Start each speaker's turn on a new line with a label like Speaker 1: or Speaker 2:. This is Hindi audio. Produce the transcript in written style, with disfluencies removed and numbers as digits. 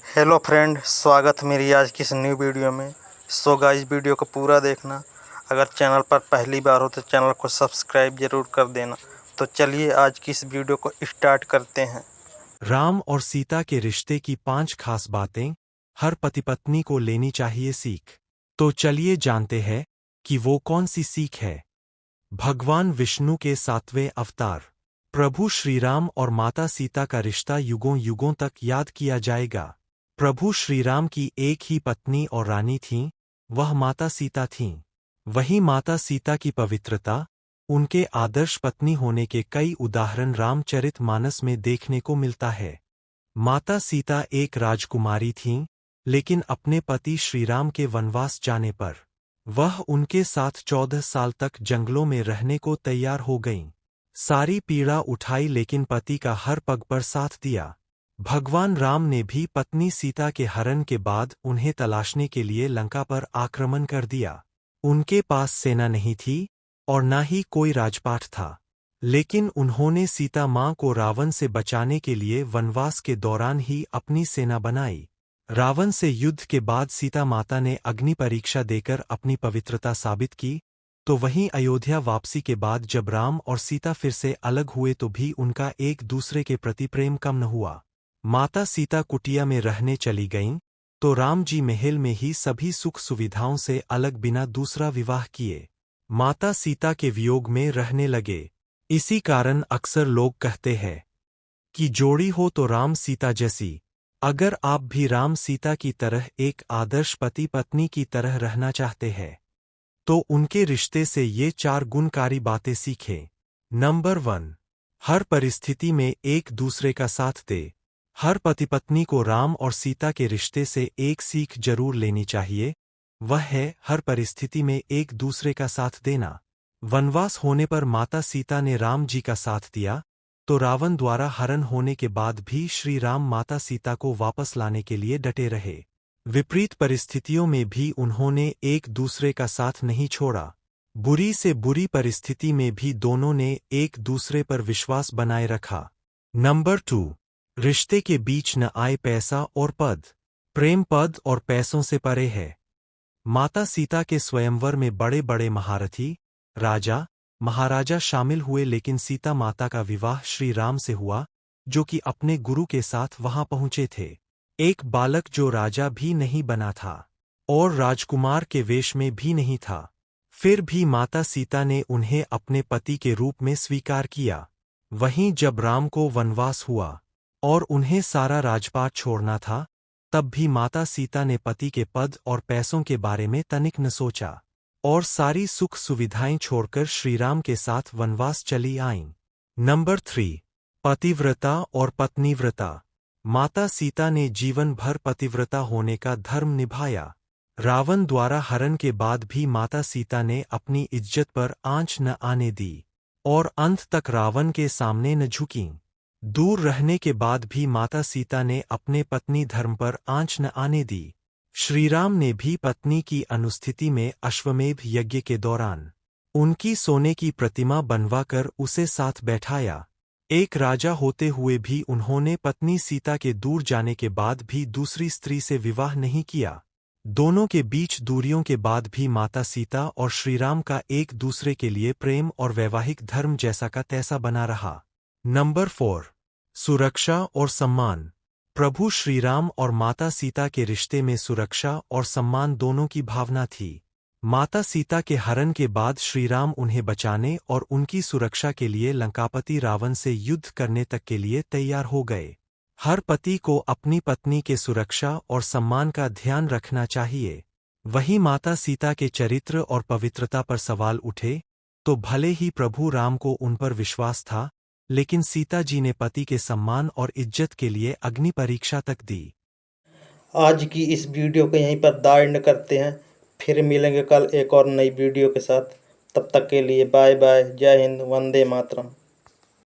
Speaker 1: हेलो फ्रेंड, स्वागत है मेरी आज की इस न्यू वीडियो में। सो गाइस, वीडियो को पूरा देखना। अगर चैनल पर पहली बार हो तो चैनल को सब्सक्राइब ज़रूर कर देना। तो चलिए आज की इस वीडियो को स्टार्ट करते हैं।
Speaker 2: राम और सीता के रिश्ते की 5 खास बातें हर पति पत्नी को लेनी चाहिए सीख। तो चलिए जानते हैं कि वो कौन सी सीख है। भगवान विष्णु के 7वें अवतार प्रभु श्री राम और माता सीता का रिश्ता युगों युगों तक याद किया जाएगा। प्रभु श्री राम की एक ही पत्नी और रानी थीं, वह माता सीता थीं। वहीं माता सीता की पवित्रता, उनके आदर्श पत्नी होने के कई उदाहरण रामचरितमानस में देखने को मिलता है। माता सीता एक राजकुमारी थीं, लेकिन अपने पति श्रीराम के वनवास जाने पर वह उनके साथ 14 साल तक जंगलों में रहने को तैयार हो गईं। सारी पीड़ा उठाई लेकिन पति का हर पग पर साथ दिया। भगवान राम ने भी पत्नी सीता के हरण के बाद उन्हें तलाशने के लिए लंका पर आक्रमण कर दिया। उनके पास सेना नहीं थी और न ही कोई राजपाट था, लेकिन उन्होंने सीता माँ को रावण से बचाने के लिए वनवास के दौरान ही अपनी सेना बनाई। रावण से युद्ध के बाद सीता माता ने अग्नि परीक्षा देकर अपनी पवित्रता साबित की। तो वहीं अयोध्या वापसी के बाद जब राम और सीता फिर से अलग हुए तो भी उनका एक दूसरे के प्रति प्रेम कम न हुआ। माता सीता कुटिया में रहने चली गईं, तो राम जी महल में ही सभी सुख सुविधाओं से अलग बिना दूसरा विवाह किए माता सीता के वियोग में रहने लगे। इसी कारण अक्सर लोग कहते हैं कि जोड़ी हो तो राम सीता जैसी। अगर आप भी राम सीता की तरह एक आदर्श पति पत्नी की तरह रहना चाहते हैं तो उनके रिश्ते से ये 4 गुणकारी बातें सीखें। नंबर 1, हर परिस्थिति में एक दूसरे का साथ दे। हर पति पत्नी को राम और सीता के रिश्ते से एक सीख जरूर लेनी चाहिए, वह है हर परिस्थिति में एक दूसरे का साथ देना। वनवास होने पर माता सीता ने राम जी का साथ दिया, तो रावण द्वारा हरण होने के बाद भी श्री राम माता सीता को वापस लाने के लिए डटे रहे। विपरीत परिस्थितियों में भी उन्होंने एक दूसरे का साथ नहीं छोड़ा। बुरी से बुरी परिस्थिति में भी दोनों ने एक दूसरे पर विश्वास बनाए रखा। नंबर 2, रिश्ते के बीच न आए पैसा और पद। प्रेम पद और पैसों से परे है। माता सीता के स्वयंवर में बड़े बड़े महारथी, राजा, महाराजा शामिल हुए, लेकिन सीता माता का विवाह श्री राम से हुआ, जो कि अपने गुरु के साथ वहां पहुंचे थे। एक बालक जो राजा भी नहीं बना था और राजकुमार के वेश में भी नहीं था, फिर भी माता सीता ने उन्हें अपने पति के रूप में स्वीकार किया। वहीं जब राम को वनवास हुआ और उन्हें सारा राजपाट छोड़ना था, तब भी माता सीता ने पति के पद और पैसों के बारे में तनिक न सोचा और सारी सुख सुविधाएं छोड़कर श्रीराम के साथ वनवास चली आईं। नंबर 3, पतिव्रता और पत्नीव्रता। माता सीता ने जीवन भर पतिव्रता होने का धर्म निभाया। रावण द्वारा हरण के बाद भी माता सीता ने अपनी इज्जत पर आंच न आने दी और अंत तक रावण के सामने न झुकीं। दूर रहने के बाद भी माता सीता ने अपने पत्नी धर्म पर आंच न आने दी। श्रीराम ने भी पत्नी की अनुस्थिति में अश्वमेध यज्ञ के दौरान उनकी सोने की प्रतिमा बनवाकर उसे साथ बैठाया। एक राजा होते हुए भी उन्होंने पत्नी सीता के दूर जाने के बाद भी दूसरी स्त्री से विवाह नहीं किया। दोनों के बीच दूरियों के बाद भी माता सीता और श्रीराम का एक दूसरे के लिए प्रेम और वैवाहिक धर्म जैसा का तैसा बना रहा। नंबर 4, सुरक्षा और सम्मान। प्रभु श्रीराम और माता सीता के रिश्ते में सुरक्षा और सम्मान दोनों की भावना थी। माता सीता के हरण के बाद श्रीराम उन्हें बचाने और उनकी सुरक्षा के लिए लंकापति रावण से युद्ध करने तक के लिए तैयार हो गए। हर पति को अपनी पत्नी के सुरक्षा और सम्मान का ध्यान रखना चाहिए। वहीं माता सीता के चरित्र और पवित्रता पर सवाल उठे, तो भले ही प्रभु राम को उन पर विश्वास था, लेकिन सीता जी ने पति के सम्मान और इज्जत के लिए अग्नि परीक्षा तक दी।
Speaker 1: आज की इस वीडियो को यहीं पर द एंड करते हैं। फिर मिलेंगे कल एक और नई वीडियो के साथ। तब तक के लिए बाय बाय। जय हिंद, वंदे मातरम।